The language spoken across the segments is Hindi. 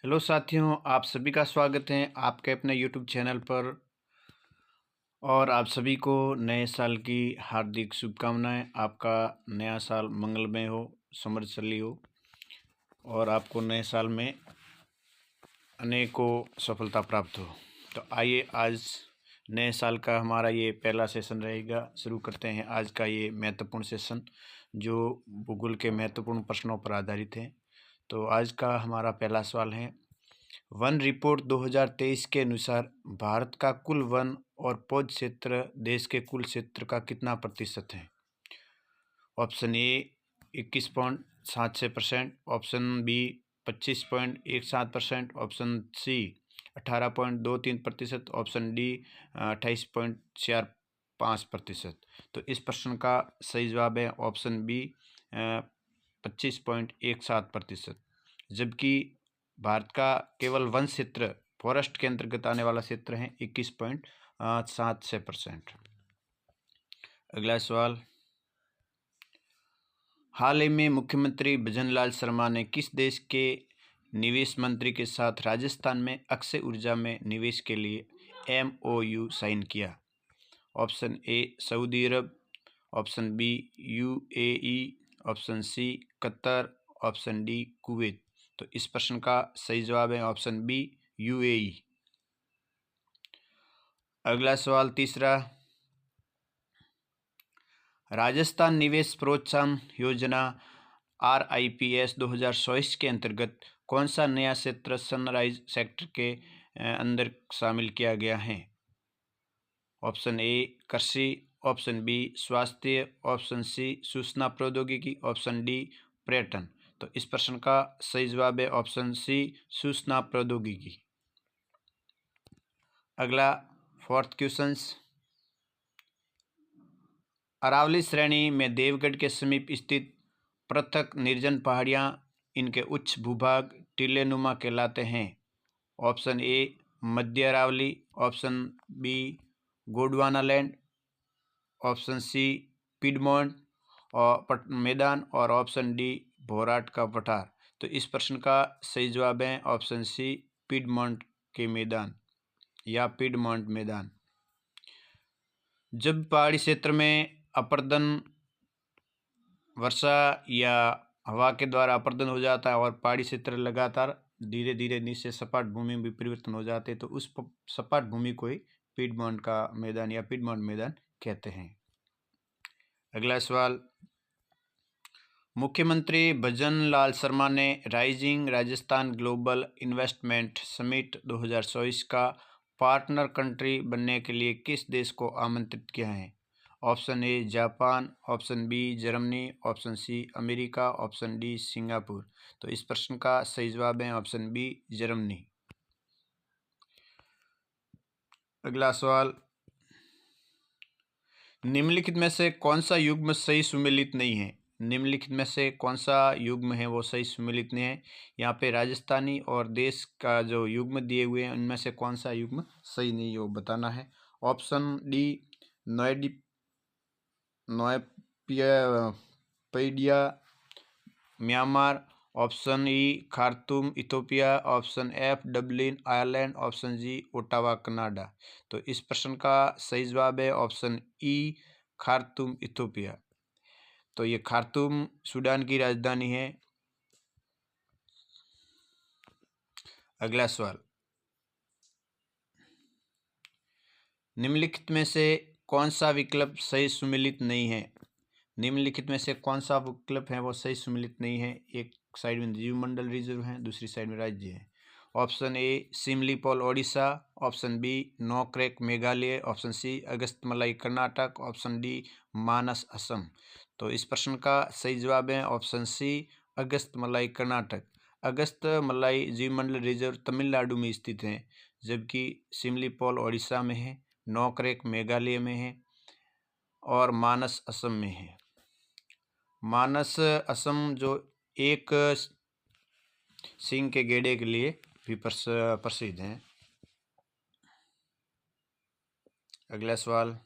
हेलो साथियों, आप सभी का स्वागत है आपके अपने यूट्यूब चैनल पर। और आप सभी को नए साल की हार्दिक शुभकामनाएं। आपका नया साल मंगलमय हो, समृद्धशाली हो और आपको नए साल में अनेकों सफलता प्राप्त हो। तो आइए आज नए साल का हमारा ये पहला सेशन रहेगा। शुरू करते हैं आज का ये महत्वपूर्ण सेशन जो भूगोल के महत्वपूर्ण प्रश्नों पर आधारित है। तो आज का हमारा पहला सवाल है, वन रिपोर्ट 2023 के अनुसार भारत का कुल वन और पौध क्षेत्र देश के कुल क्षेत्र का कितना प्रतिशत है? Option A 21.76%, option B 25.17%, option C 18.23%, option D 28.45%। तो इस प्रश्न का सही जवाब है ऑप्शन बी 25.17%। जबकि भारत का केवल वन क्षेत्र फॉरेस्ट के अंतर्गत आने वाला क्षेत्र है 21.76%। अगला सवाल, हाल ही में मुख्यमंत्री भजनलाल शर्मा ने किस देश के निवेश मंत्री के साथ राजस्थान में अक्षय ऊर्जा में निवेश के लिए MOU साइन किया? Option A Saudi Arab, option B UAE, option C Qatar, option D Kuwait. तो इस प्रश्न का सही जवाब है ऑप्शन बी UAE। अगला सवाल तीसरा, राजस्थान निवेश प्रोत्साहन योजना RIPS 2024 के अंतर्गत कौन सा नया क्षेत्र सनराइज सेक्टर के अंदर शामिल किया गया है? ऑप्शन ए कृषि, ऑप्शन बी स्वास्थ्य, ऑप्शन सी सूचना प्रौद्योगिकी, ऑप्शन डी पर्यटन। तो इस प्रश्न का सही जवाब है ऑप्शन सी सूचना प्रौद्योगिकी। अगला फोर्थ क्वेश्चंस, अरावली श्रेणी में देवगढ़ के समीप स्थित पृथक निर्जन पहाड़ियाँ इनके उच्च भूभाग टीलेनुमा कहलाते हैं। ऑप्शन ए मध्य Aravalli, option B Gondwanaland, option C piedmont और मैदान और ऑप्शन डी भोराट का पठार। तो इस प्रश्न का सही जवाब है ऑप्शन सी पिडमोंट के मैदान या पिडमोंट मैदान। जब पहाड़ी क्षेत्र में अपर्दन वर्षा या हवा के द्वारा अपर्दन हो जाता है और पहाड़ी क्षेत्र लगातार धीरे धीरे नीचे सपाट भूमि में परिवर्तन हो जाते हैं तो उस सपाट भूमि को ही पिडमोंट का मैदान या पिडमोंट मैदान कहते हैं। अगला सवाल, मुख्यमंत्री भजनलाल शर्मा ने rising Rajasthan global investment summit 2024 का पार्टनर कंट्री बनने के लिए किस देश को आमंत्रित किया है? Option A Japan, option B Germany, option C America, option D Singapore. तो इस प्रश्न का सही जवाब है ऑप्शन बी जर्मनी। अगला सवाल, निम्नलिखित में से कौन सा युग्म सही सुमेलित नहीं है? निम्नलिखित में से कौन सा युग्म है वो सही सुमेलित नहीं है? यहाँ पे राजस्थानी और देश का जो युग्म दिए हुए हैं उनमें से कौन सा युग्म सही नहीं है वो बताना है। Option D Naypyidaw Myanmar, option E Khartoum Ethiopia, option F Dublin Ireland, option G Ottawa Canada. तो इस प्रश्न का सही जवाब है ऑप्शन ई खार्तूम इथोपिया। तो ये खार्तूम सूडान की राजधानी है। अगला सवाल, निम्नलिखित में से कौन सा विकल्प सही सुमेलित नहीं है? निम्नलिखित में से कौन सा विकल्प है वो सही सुमेलित नहीं है? एक साइड में जीवमंडल रिजर्व है, दूसरी साइड में राज्य है। Option A Similipal Odisha, option B Nokrek Meghalaya, option C Agasthyamalai Karnataka, option D Manas Assam. तो इस प्रश्न का सही जवाब है ऑप्शन सी अगस्तमलाई कर्नाटक। अगस्तमलाई जीवमंडल रिजर्व तमिलनाडु में स्थित है, जबकि सिमलीपाल ओडिशा में है, नोक्रेक मेघालय में है और मानस असम में है। मानस असम जो एक सिंह के गेड़े के लिए भी प्रसिद्ध हैं। अगला सवाल,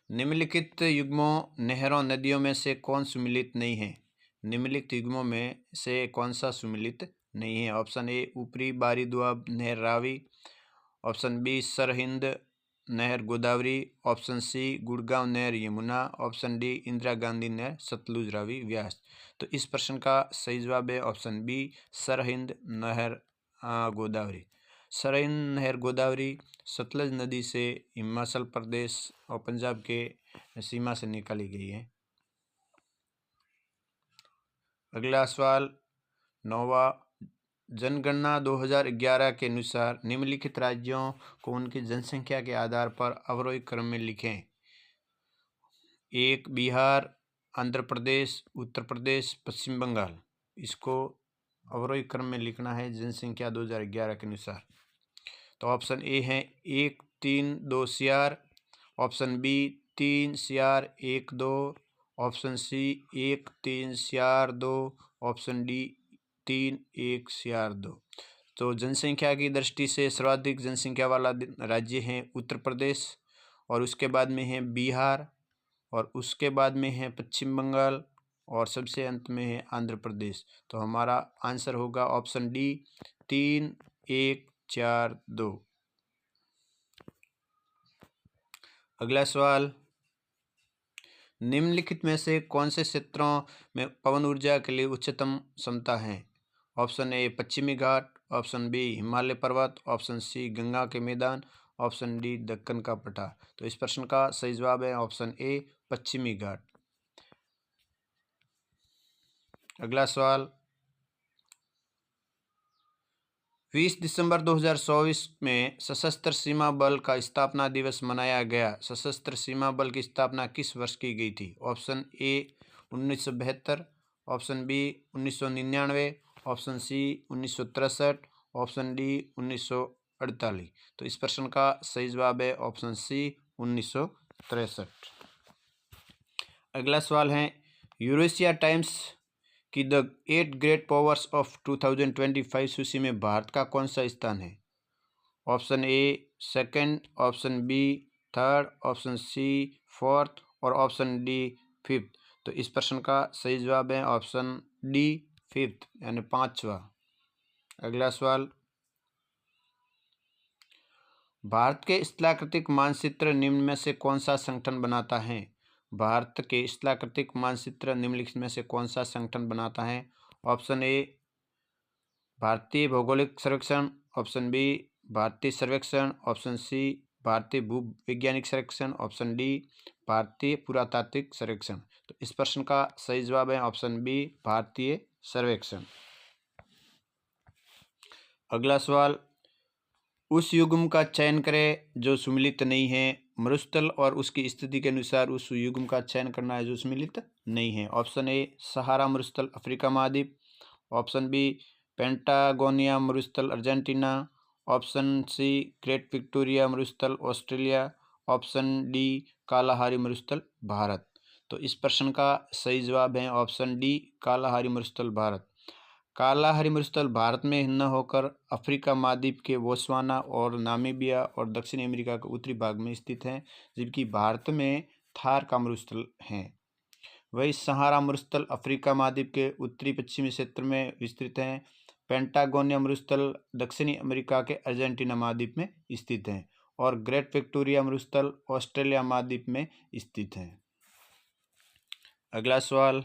निम्नलिखित युग्मों नहरों नदियों में से कौन सुमेलित नहीं है? निम्नलिखित युग्मों में से कौन सा सुमिलित नहीं है? ऑप्शन ए ऊपरी बारी दोआब नहर रावी, ऑप्शन बी सरहिंद नहर गोदावरी, ऑप्शन सी गुड़गांव नहर यमुना, ऑप्शन डी इंदिरा गांधी नहर सतलुज रावी व्यास। तो इस प्रश्न का सही जवाब है ऑप्शन बी सरहिंद नहर गोदावरी। सरहिंद नहर गोदावरी सतलज नदी से हिमाचल प्रदेश और पंजाब के सीमा से निकाली गई है। अगला सवाल 9वां, जनगणना 2011 के अनुसार निम्नलिखित राज्यों को उनकी जनसंख्या के आधार पर अवरोही क्रम में लिखें। 1 बिहार, आंध्र प्रदेश, उत्तर प्रदेश, पश्चिम बंगाल। इसको अवरोही क्रम में लिखना है जनसंख्या 2011 के अनुसार। तो ऑप्शन ए है 1 3 2 4, option B 3 4 1 2, option C 1 3 4 2, option D 3 1 4 2। तो जनसंख्या की दृष्टि से सर्वाधिक जनसंख्या वाला राज्य है उत्तर प्रदेश, और उसके बाद में है बिहार, और उसके बाद में है पश्चिम बंगाल, और सबसे अंत में है आंध्र प्रदेश। तो हमारा आंसर होगा ऑप्शन डी 3 1 4 2। अगला सवाल, निम्नलिखित में से कौन से क्षेत्रों में पवन ऊर्जा के लिए उच्चतम क्षमता है? ऑप्शन ए पश्चिमी घाट, ऑप्शन बी हिमालय पर्वत, ऑप्शन सी गंगा के मैदान, ऑप्शन डी दक्कन का पठार। तो इस प्रश्न का सही जवाब है ऑप्शन ए पश्चिमी घाट। अगला सवाल, 20 दिसंबर 2024 में सशस्त्र सीमा बल का स्थापना दिवस मनाया गया। सशस्त्र सीमा बल की स्थापना किस वर्ष की गई थी? Option A 1972, option B 1999, option C 1963, option D 1948। तो इस प्रश्न का सही जवाब है ऑप्शन सी 1963। अगला सवाल है, यूरेशिया टाइम्स कि द 8 ग्रेट पावर्स ऑफ 2025 सूची में भारत का कौन सा स्थान है? Option A second, option B third, option C fourth, और ऑप्शन डी फिफ्थ। तो इस प्रश्न का सही जवाब है ऑप्शन डी फिफ्थ, यानी 5वां। अगला सवाल, भारत के स्थलाकृतिक मानचित्र निम्न में से कौन सा संगठन बनाता है? भारत के स्थलाकृतिक मानचित्र निम्नलिखित में से कौन सा संगठन बनाता है? ऑप्शन ए भारतीय भौगोलिक सर्वेक्षण, ऑप्शन बी भारतीय सर्वेक्षण, ऑप्शन सी भारतीय भूवैज्ञानिक सर्वेक्षण, ऑप्शन डी भारतीय पुरातात्विक सर्वेक्षण। तो इस प्रश्न का सही जवाब है ऑप्शन बी भारतीय सर्वेक्षण। अगला सवाल, उस युग्म का चयन करें जो सुमिलित नहीं है। मरुस्थल और उसकी स्थिति के अनुसार उस युग्म का चयन करना है जो सुमिलित नहीं है। ऑप्शन ए सहारा मरुस्थल अफ्रीका महाद्वीप, ऑप्शन बी पेंटागोनिया मरुस्थल Argentina, option C great Victoria मरुस्थल ऑस्ट्रेलिया, ऑप्शन डी कालाहारी मरुस्थल भारत। तो इस प्रश्न का सही जवाब है ऑप्शन डी कालाहारी मरुस्थल भारत। कालाहारी मरुस्थल भारत में न होकर अफ्रीका महाद्वीप के बोत्सवाना और नामीबिया और दक्षिण अमेरिका के उत्तरी भाग में स्थित हैं, जबकि भारत में थार का मरुस्थल हैं। वही सहारा मरुस्थल अफ्रीका महाद्वीप के उत्तरी पश्चिमी क्षेत्र में विस्तृत हैं। पेंटागोनिया मरुस्थल दक्षिणी अमेरिका के अर्जेंटीना महाद्वीप में स्थित हैं, और ग्रेट विक्टोरिया मरुस्थल ऑस्ट्रेलिया महाद्वीप में स्थित हैं। अगला सवाल,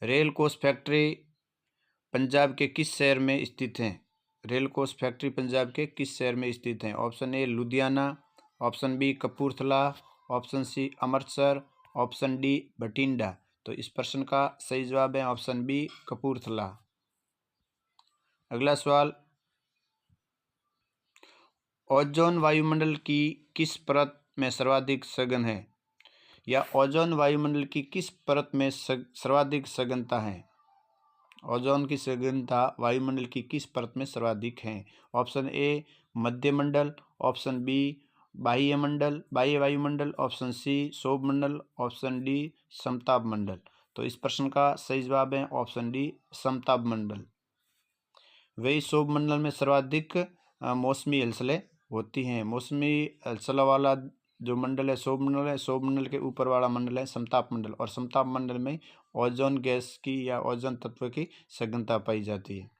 रेल कोच फैक्ट्री पंजाब के किस शहर में स्थित हैं? रेल कोच फैक्ट्री पंजाब के किस शहर में स्थित हैं? Option A Ludhiana, option B Kapurthala, option C Amritsar, option D Bathinda. तो इस प्रश्न का सही जवाब है ऑप्शन बी कपूरथला। अगला सवाल, ओजोन वायुमंडल की किस परत में सर्वाधिक सघन है? या ओजोन वायुमंडल की किस परत में सर्वाधिक सघनता है? ओजोन की सघनता वायुमंडल की किस परत में सर्वाधिक है? ऑप्शन ए मध्य मंडल, ऑप्शन बी बाह्य वायुमंडल, ऑप्शन सी शोभ मंडल, ऑप्शन डी समताप मंडल। तो इस प्रश्न का सही जवाब है ऑप्शन डी समताप मंडल। वही शोभ मंडल में सर्वाधिक मौसमी हलचलें होती हैं। मौसमी हलचलों वाला जो मंडल है सौरमंडल है, सौरमंडल के ऊपर वाला मंडल है समताप मंडल, और समताप मंडल में ओजोन गैस की या ओजोन तत्व की सघनता पाई जाती है,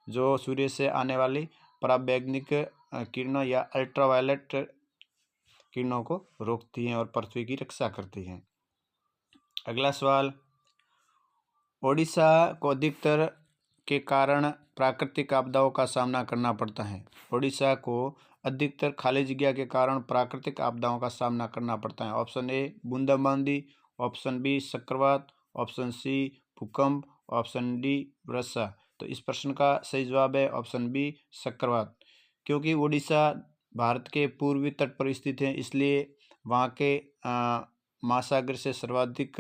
जो सूर्य से आने वाली पराबैंगनी किरणों या अल्ट्रावायलेट किरणों को रोकती हैं और पृथ्वी की रक्षा करती हैं। अगला सवाल, ओडिशा को अधिकतर के कारण प्राकृतिक आपदाओं का सामना करना पड़ता है। ओडिशा को अधिकतर खाली जगह के कारण प्राकृतिक आपदाओं का सामना करना पड़ता है। ऑप्शन ए बूंदाबांदी, ऑप्शन बी चक्रवात, ऑप्शन सी भूकंप, ऑप्शन डी वर्षा। तो इस प्रश्न का सही जवाब है ऑप्शन बी चक्रवात। क्योंकि ओडिशा भारत के पूर्वी तट पर स्थित है, इसलिए वहाँ के महासागर से सर्वाधिक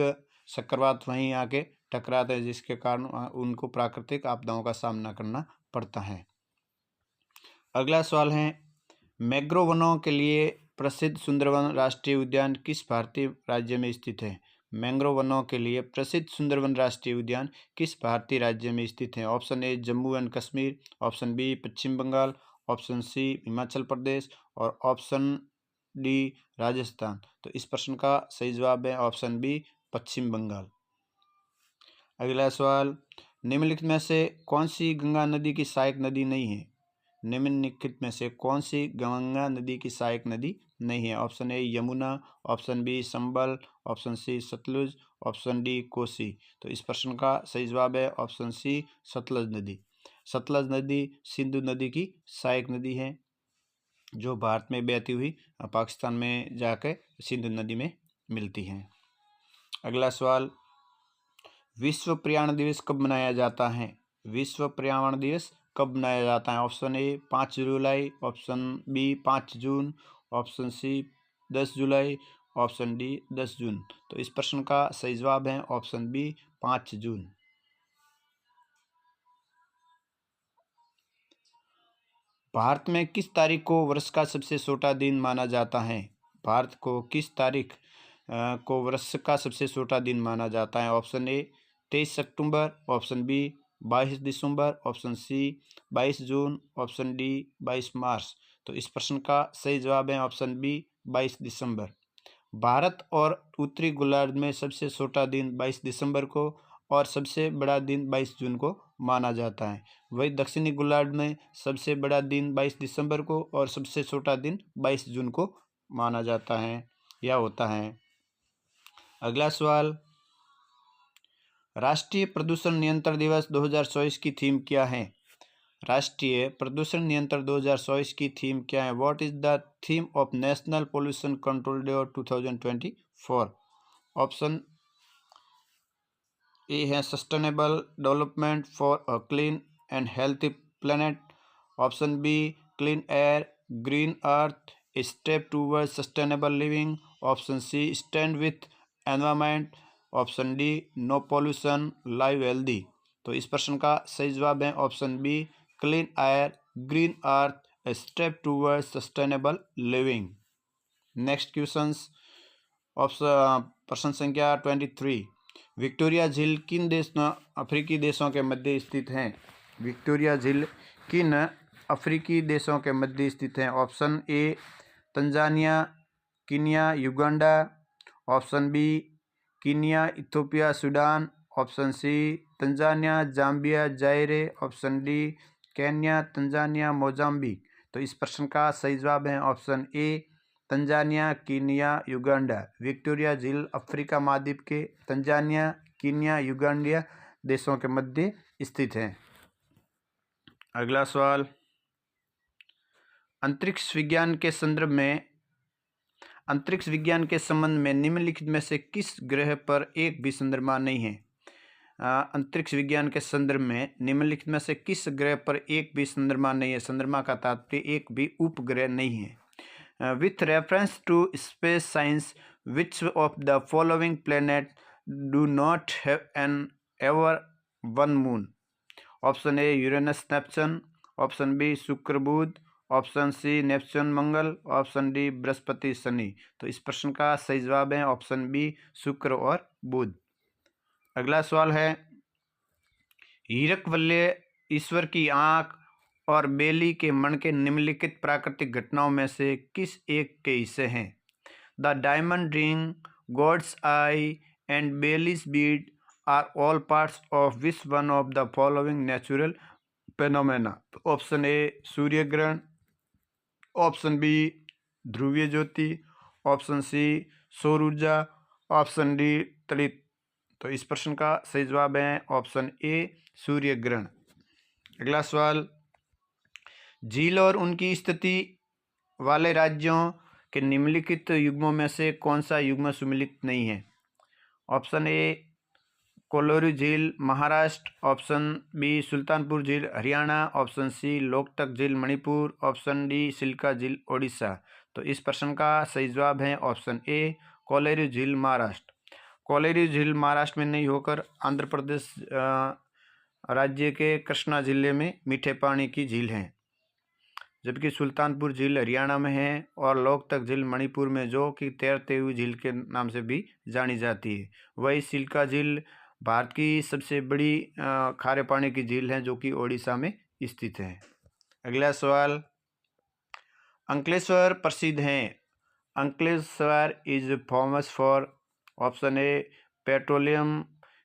चक्रवात वहीं आके टकराते हैं, जिसके कारण उनको प्राकृतिक आपदाओं का सामना करना पड़ता है। अगला सवाल है, मैंग्रोव वनों के लिए प्रसिद्ध सुंदरवन राष्ट्रीय उद्यान किस भारतीय राज्य में स्थित है? मैंग्रोव वनों के लिए प्रसिद्ध सुंदरवन राष्ट्रीय उद्यान किस भारतीय राज्य में स्थित है? Option A Jammu and Kashmir, option B Paschim Bangal, option C Himachal Pradesh और ऑप्शन डी राजस्थान। तो इस प्रश्न का सही जवाब है ऑप्शन बी पश्चिम बंगाल। अगला सवाल, निम्नलिखित में से कौन सी गंगा नदी की सहायक नदी नहीं है? निम्नलिखित में से कौन सी गंगा नदी की सहायक नदी नहीं है? Option A Yamuna, option B संबल, option C Sutlej, option D Kosi. तो इस प्रश्न का सही जवाब है ऑप्शन सी सतलज नदी। सतलज नदी सिंधु नदी की सहायक नदी है, जो भारत में बहती हुई पाकिस्तान में जाकर सिंधु नदी में मिलती है। अगला सवाल, विश्व पर्यावरण दिवस कब मनाया जाता है? विश्व पर्यावरण दिवस कब मनाया जाता है? ऑप्शन ए 5 जुलाई, ऑप्शन बी 5 जून, ऑप्शन सी 10 जुलाई, ऑप्शन डी 10 जून। तो इस प्रश्न का सही जवाब है ऑप्शन बी 5 जून। भारत में किस तारीख को वर्ष का सबसे छोटा दिन माना जाता है? भारत को किस तारीख को वर्ष का सबसे छोटा दिन माना जाता है? ऑप्शन ए 23 अक्टूबर, ऑप्शन बी 22 दिसंबर, ऑप्शन सी 22 जून, ऑप्शन डी 22 मार्च। तो इस प्रश्न का सही जवाब है ऑप्शन बी 22 दिसंबर। भारत और उत्तरी गोलार्ध में सबसे छोटा दिन 22 दिसंबर को और सबसे बड़ा दिन 22 जून को माना जाता है। वही दक्षिणी गोलार्ध में सबसे बड़ा दिन 22 दिसंबर को और सबसे छोटा दिन 22 जून को माना जाता है या होता है। अगला सवाल, राष्ट्रीय प्रदूषण नियंत्रण दिवस 2024 की थीम क्या है? राष्ट्रीय प्रदूषण नियंत्रण 2024 की थीम क्या है? What is the theme of national pollution control day 2024? Option A है sustainable development for a clean and healthy planet, option B clean air green earth a step toward sustainable living, option C stand with environment, option D no pollution live healthy. तो इस प्रश्न का सही जवाब है option B clean air green earth a step toward sustainable living. Next questions, option प्रश्न संख्या 23, विक्टोरिया झील किन देशों अफ्रीकी देशों के मध्य स्थित है? विक्टोरिया झील किन अफ्रीकी देशों के मध्य स्थित है? Option A Tanzania, Kenya, Uganda, option B Kenya, Ethiopia, Sudan, option C Tanzania, Zambia, Zaire, option D Kenya, Tanzania, Mozambique. तो इस प्रश्न का सही जवाब है option A Tanzania, Kenya, Uganda. Victoria झील अफ्रीका महाद्वीप के तंजानिया, कीनिया, युगांडा देशों के मध्य स्थित है। अगला सवाल, अंतरिक्ष विज्ञान के संबंध में निम्नलिखित में से किस ग्रह पर एक भी चंद्रमा नहीं है? अंतरिक्ष विज्ञान के संदर्भ में निम्नलिखित में से किस ग्रह पर एक भी चंद्रमा नहीं है? चंद्रमा का तात्पर्य एक भी उपग्रह नहीं है। With reference to space science, which of the following planets do not have an ever one moon? Option A Uranus Neptune, option B शुक्र बुध, ऑप्शन सी नेपच्यून मंगल, ऑप्शन डी बृहस्पति शनि। तो इस प्रश्न का सही जवाब है ऑप्शन बी शुक्र और बुध। अगला सवाल है, हीरक वलय, ईश्वर की आंख और बेली के मन के निम्नलिखित प्राकृतिक घटनाओं में से किस एक के हिस्से हैं? The diamond ring, god's eye and Baily's beads are all parts of which one of the following natural phenomena. Option A सूर्य ग्रहण, ऑप्शन बी ध्रुवीय ज्योति, ऑप्शन सी सौर ऊर्जा, ऑप्शन डी तड़ित। तो इस प्रश्न का सही जवाब है ऑप्शन ए सूर्य ग्रहण। अगला सवाल, झील और उनकी स्थिति वाले राज्यों के निम्नलिखित युग्मों में से कौन सा युग्म सुमेलित नहीं है। ऑप्शन ए कोलोरी झील महाराष्ट्र, ऑप्शन बी सुल्तानपुर झील हरियाणा, ऑप्शन सी लोकटक झील मणिपुर, ऑप्शन डी सिल्का झील ओडिशा। तो इस प्रश्न का सही जवाब है ऑप्शन ए कोलोरी झील महाराष्ट्र। कोलोरी झील महाराष्ट्र में नहीं होकर आंध्र प्रदेश राज्य के कृष्णा जिले में मीठे पानी की झील है, जबकि सुल्तानपुर झील हरियाणा में है और लोकटक झील मणिपुर में, जो कि तैरते हुए झील के नाम से भी जानी जाती है। वही सिल्का झील भारत की सबसे बड़ी खारे पानी की झील है, जो कि ओडिशा में स्थित है। अगला सवाल, अंकलेश्वर प्रसिद्ध है। Ankleshwar is famous for, option A petroleum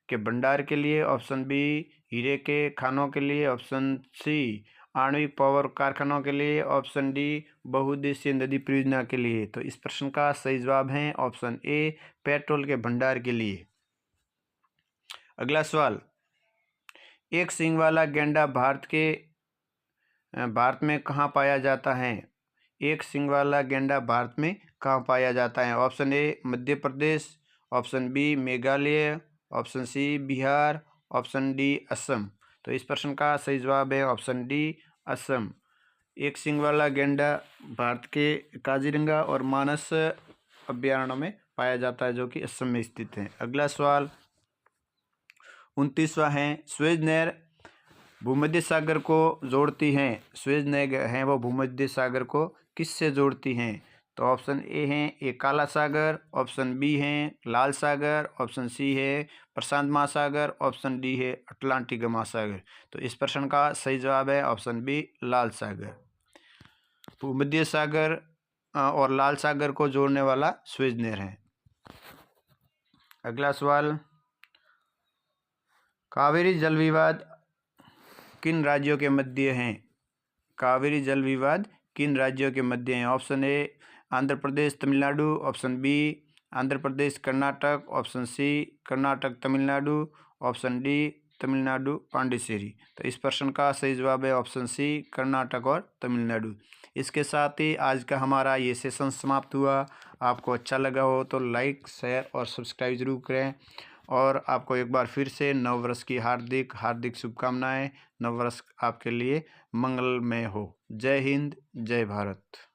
के भंडार के लिए, ऑप्शन बी हीरे के खानों के लिए, ऑप्शन सी आणविक पावर कारखानों के लिए, ऑप्शन डी बहुउद्देशीय नदी परियोजना के लिए। तो इस प्रश्न का सही जवाब है ऑप्शन ए पेट्रोल के भंडार के लिए। अगला सवाल, एक सींग वाला गैंडा भारत में कहाँ पाया जाता है। एक सींग वाला गैंडा भारत में कहाँ पाया जाता है। Option A Madhya Pradesh, option B Meghalaya, option C Bihar, option D Assam. तो इस प्रश्न का सही जवाब है ऑप्शन डी असम। एक सींग वाला गैंडा भारत के काजीरंगा और मानस अभ्यारण्य में पाया जाता है, जो कि असम में स्थित है। अगला सवाल 29वां है, सुएज नहर भूमध्य सागर को जोड़ती हैं। सुएज नहर है वो भूमध्य सागर को किससे जोड़ती हैं। तो ऑप्शन ए है ए काला सागर, ऑप्शन बी है लाल सागर, ऑप्शन सी है प्रशांत महासागर, ऑप्शन डी है अटलांटिक महासागर। तो इस प्रश्न का सही जवाब है ऑप्शन बी लाल सागर। भूमध्य सागर और लाल सागर को जोड़ने वाला सुएज नहर है। अगला सवाल, कावेरी जल विवाद किन राज्यों के मध्य हैं। कावेरी जल विवाद किन राज्यों के मध्य हैं। Option A Andhra Pradesh Tamil Nadu, option B Andhra Pradesh Karnataka, option C Karnataka Tamil Nadu, option D Tamil Nadu Pondicherry. तो इस प्रश्न का सही जवाब है ऑप्शन सी कर्नाटक और तमिलनाडु। इसके साथ ही आज का हमारा ये सेशन समाप्त हुआ। आपको अच्छा लगा हो तो लाइक शेयर और सब्सक्राइब जरूर करें। और आपको एक बार फिर से नववर्ष की हार्दिक हार्दिक शुभकामनाएं। नववर्ष आपके लिए मंगलमय हो। जय हिंद, जय भारत।